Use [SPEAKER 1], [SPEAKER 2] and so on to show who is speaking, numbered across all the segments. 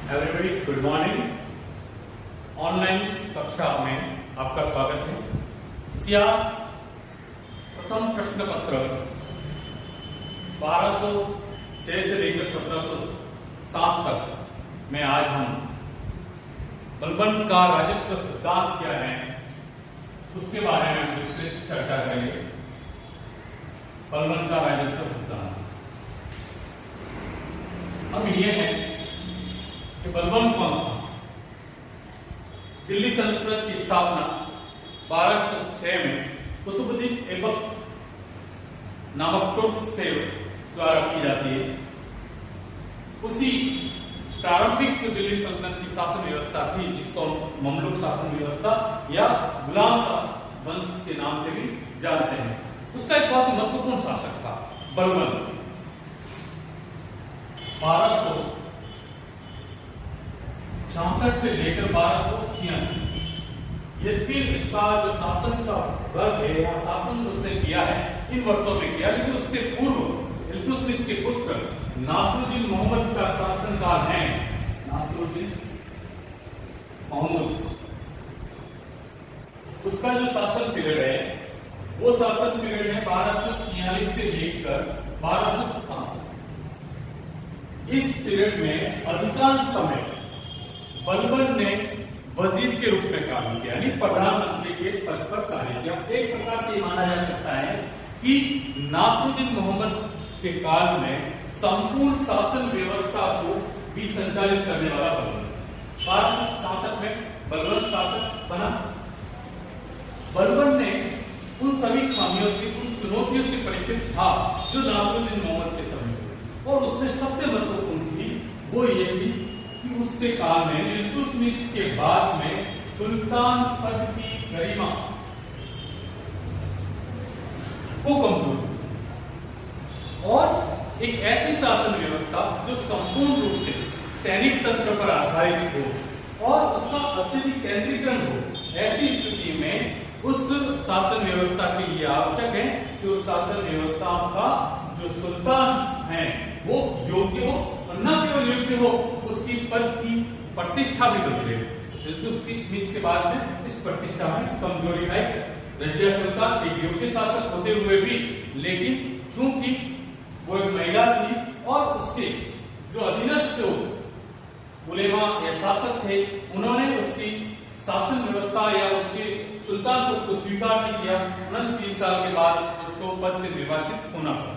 [SPEAKER 1] Everybody good morning. Online कक्षा में आपका स्वागत है। इतिहास प्रथम प्रश्न पत्र 1206 से लेकर 1707 तक में आज हम बलबन का राजत्व सिद्धांत क्या है उसके बारे में विस्तृत चर्चा करेंगे। बलबन का राजत्व सिद्धांत अब यह है कि बलबन कौन था। दिल्ली सल्तनत की स्थापना 1206 में कुतुबुद्दीन ऐबक नामक तुर्क से द्वारा की जाती है। उसी प्रारंभिक जो दिल्ली सल्तनत की शासन व्यवस्था थी, जिसको ममलुक शासन व्यवस्था या गुलाम वंश के नाम से भी जानते हैं, उसका एक बहुत महत्वपूर्ण शासक था बलबन। 1266 से लेकर 1286 ये फिर इसका जो शासन का वर्ग है या शासन उसने किया है इन वर्षों में किया, लेकिन उससे पूर्व इल्तुतमिश के पुत्र नासिरुद्दीन मोहम्मद का शासनकाल है। नासिरुद्दीन मोहम्मद उसका जो शासन पीरियड है वो शासन पीरियड है 1246 से लेकर 1267। इस पीरियड में अधिकांश समय बलबन ने वजीर के रूप में काम किया, यानी प्रधानमंत्री के पद पर कार्य किया। एक प्रकार से माना जा सकता है कि नासिरुद्दीन मोहम्मद के काल में संपूर्ण शासन व्यवस्था को भी संचालित करने वाला बलबन 1266 में बलबन शासक बना। बलबन ने उन सभी खामियों से, उन चुनौतियों से परिचित था जो नासिरुद्दीन मोहम्मद के समय में, और उसमें सबसे महत्वपूर्ण थी वो ये थी कि उसके काल में इल्तुतमिश के बाद में सुल्तान पद की गरिमा को कमजोर और एक ऐसी शासन व्यवस्था जो संपूर्ण रूप से सैनिक तंत्र पर आधारित हो और उसका अत्यधिक केंद्रीकरण हो। ऐसी स्थिति में उस शासन व्यवस्था के लिए आवश्यक है कि उस शासन व्यवस्था का जो सुल्तान है वो योग्य हो, और न केवल योग्य हो, उसकी पद की प्रतिष्ठा भी बनी रहे। इल्तुतमिश के बाद में इस प्रतिष्ठा में कमजोरी आई। रजिया सुल्तान एक योग्य शासक होते हुए भी, लेकिन चूंकि वो एक महिला थी और उसके जो अधीनस्थ उलेमा या शासक थे, उन्होंने उसकी शासन व्यवस्था या उसके सुल्तान पद को स्वीकार नहीं किया। 29 साल के बाद उसको पद से निर्वाचित होना पड़ा।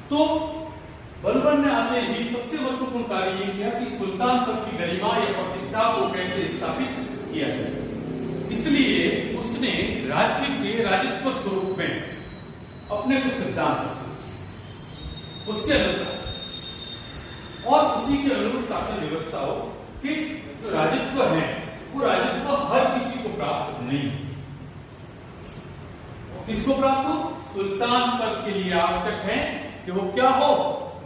[SPEAKER 1] तो बलबन ने आते ही सबसे महत्वपूर्ण कार्य यह किया कि सुल्तान पद की गरिमा या प्रतिष्ठा को कैसे स्थापित किया जाए। इसलिए उसने राज्य के राजत्व स्वरूप में अपने कुछ सिद्धांत उसके अनुसार और उसी के अनुरूप शासन व्यवस्था हो कि जो राजत्व है वो राजत्व हर किसी को प्राप्त नहीं। किसको प्राप्त हो? सुल्तान पद के लिए आवश्यक है कि वो क्या हो,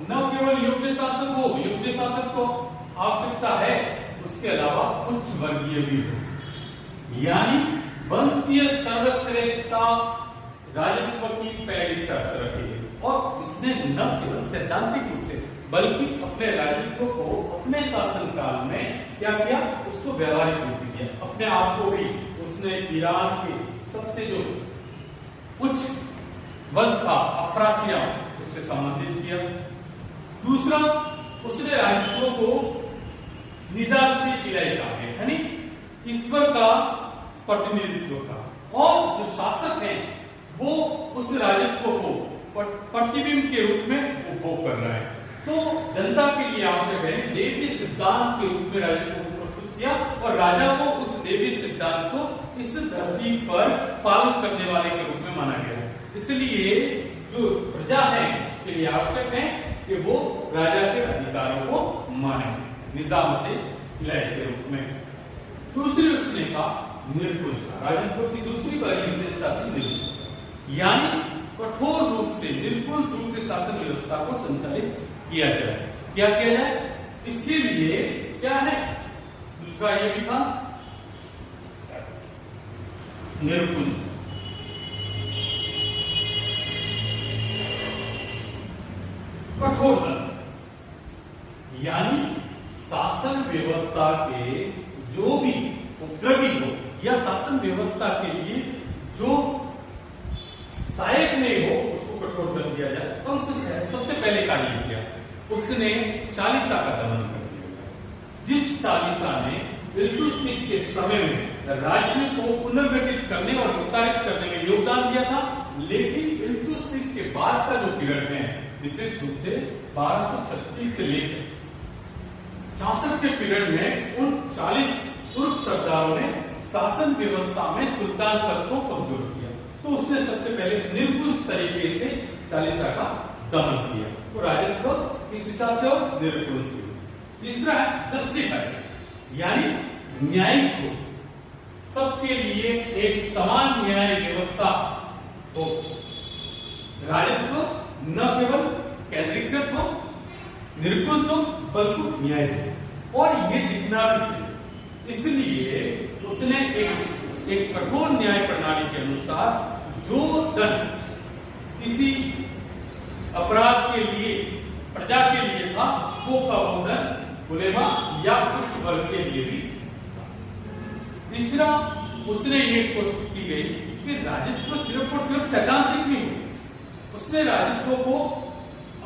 [SPEAKER 1] न केवल योग्य शासक हो, योग्य शासक को आवश्यकता है, उसके अलावा उच्च वर्गीय भी हो, यानी वंशीय सर्वश्रेष्ठता राजत्व की पहली शर्त रखी है। और इसने न केवल सैद्धांतिक रूप से बल्कि अपने राजत्व को अपने शासन काल में क्या किया, उसको व्यवहारिक रूप दिया। अपने आप को भी उसने ईरान के सबसे जो उच्च वंश था अफरासिया उससे संबंधित किया। दूसरा, उसने राजत्व को निजामती इलाही कहा है, यानी ईश्वर का प्रतिनिधित्व का, और जो शासक है वो उस राजत्व को प्रतिबिंब के रूप में उपभोग कर रहा है। तो जनता के लिए आवश्यक है देवी सिद्धांत के रूप में राजत्व को प्रस्तुत किया, और राजा को उस देवी सिद्धांत को इस धरती पर पालन करने वाले के रूप में माना गया। इसलिए जो प्रजा है उसके लिए आवश्यक है कि वो राजा के अधिकारों को माने, निजामते इलाही के रूप में। दूसरी उसने कहा निरंकुशता। राजत्व की दूसरी बड़ी विशेषता थी निरंकुशता, यानी कठोर रूप से, निरंकुश रूप से शासन व्यवस्था को संचालित किया जाए। क्या किया जाए? इसके लिए क्या है? दूसरा ये भी था निरंकुश, कठोर, यानी शासन शासन व्यवस्था के जो भी उपद्रवी हो या शासन व्यवस्था के लिए जो सहायक नहीं हो उसको कठोर दंड दिया जाए। और उसने सबसे पहले कार्य किया, उसने चालीसा का दमन कर दिया। जिस चालीसा ने इल्तुतमिश के समय में राज्य को पुनर्गठित करने और विस्तारित करने में योगदान दिया था, लेकिन इल्तुतमिश के बाद का जो पीरियड है, विशेष रूप से 1236 से लेकर 66 के पीरियड में उन 40 तुर्क सरदारों ने शासन व्यवस्था में सुल्तान पद को कमजोर किया। तो उसने सबसे पहले निर्बुद्ध तरीके से चालीसा का दमन किया, तो राजत्व इस हिसाब से और निर्बुद्ध हुई। तीसरा है जस्टिफाई, यानी न्यायिक हो, सबके लिए एक समान न्याय व्यवस्था हो, राजत्व न केवल केंद्रीकृत हो, निरंकुश हो, बल्कि न्यायिक हो, और ये दिखना भी चाहिए। इसलिए उसने एक कठोर न्याय प्रणाली के अनुसार जो दंड किसी अपराध के लिए प्रजा के लिए था, वो का वो दंड उलेमा या कुछ वर्ग के लिए भी था। तीसरा, उसने ये कोशिश की गई कि राजत्व सिर्फ और सिर्फ सैद्धांतिक नहीं हो, उसने राजत्व को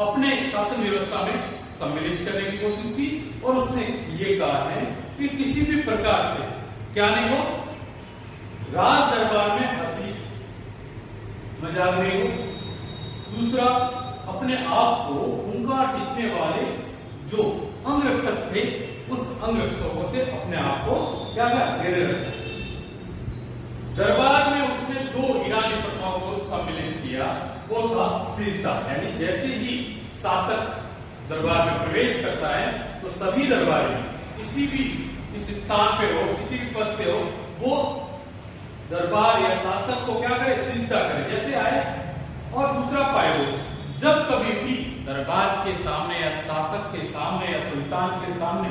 [SPEAKER 1] अपने शासन व्यवस्था में सम्मिलित करने की कोशिश की, और उसने ये कहा है कि किसी भी प्रकार से क्या नहीं हो, राज दरबार में हंसी मजाक नहीं हो। दूसरा, अपने आप को हुंकार टिकने वाले जो अंगरक्षक थे, उस अंगरक्षकों से अपने आप को क्या घेरे रखा। दरबार में उसने 2 ईरानी प्रथाओं को सम्मिलित किया, वो था सिजदा, यानी जैसे ही शासक दरबार में प्रवेश करता है तो सभी दरबारी किसी भी इस स्थान पे हो, किसी भी पद पे हो, वो दरबार या शासक को क्या करे, सिजदा करे जैसे आए। और दूसरा पायरोज, जब कभी भी दरबार के सामने या शासक के सामने या सुल्तान के सामने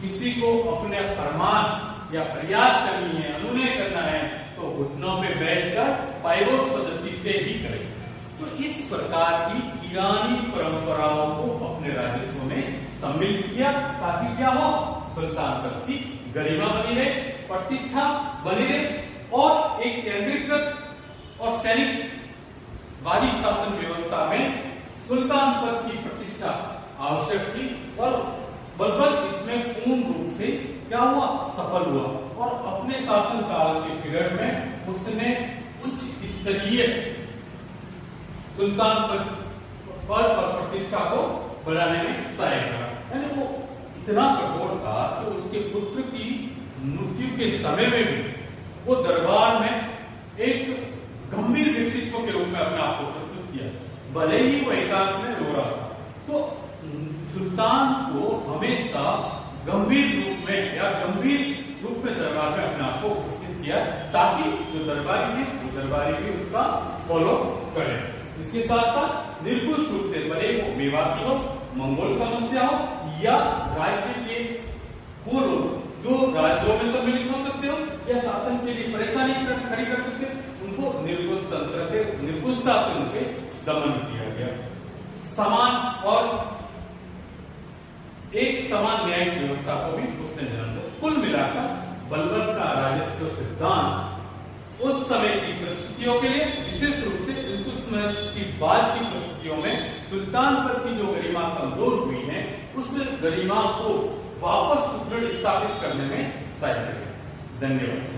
[SPEAKER 1] किसी को अपने फरमान या फरियाद करनी है, अनुनय करना है, तो घुटनों पे बैठकर पायरोज पद्धति से ही करे। तो इस प्रकार की ईरानी परंपराओं को अपने राजत्व में सम्मिलित किया, ताकि क्या हो, सुल्तान पद की गरिमा बनी रहे, प्रतिष्ठा बनी रहे, और एक केंद्रीकृत और सैनिक वाली शासन व्यवस्था में सुल्तान पद की प्रतिष्ठा आवश्यक थी, और बलबल इसमें पूर्ण रूप से क्या हुआ, सफल हुआ। और अपने शासन काल के पीरियड में उसने उच्च स्तरीय सुल्तान पद और प्रतिष्ठा को बढ़ाने में सहायक रहा। यानी वो इतना कठोर था कि उसके पुत्र की मृत्यु के समय में भी वो दरबार में एक गंभीर व्यक्तित्व के रूप में अपने आप को प्रस्तुत किया, भले ही वो एकांत में रो रहा था। तो सुल्तान को हमेशा गंभीर रूप में या गंभीर रूप में दरबार में अपने आप को उपस्थित किया, ताकि जो दरबारी है वो दरबारी भी उसका फॉलो करे। इसके साथ साथ निर्कुश रूप से, भले वो मेवाती हो, मंगोल समस्या हो, या राज्य के वो लोग जो राज्यों में सम्मिलित हो सकते हो या शासन के लिए परेशानी खड़ी कर सकते हो, उनको निर्कुश तंत्र से, निर्कुशता से उनके दमन किया गया। समान और एक समान न्यायिक व्यवस्था को भी उसने जन्म दिया। कुल मिलाकर बलबल का राजत्व सिद्धांत उस समय की परिस्थितियों के लिए, विशेष रूप से इल्तुतमिश की बाद की परिस्थितियों में सुल्तान पद की जो गरिमा कमजोर हुई है, उस गरिमा को वापस सुदृढ़ स्थापित करने में सहायक है। धन्यवाद।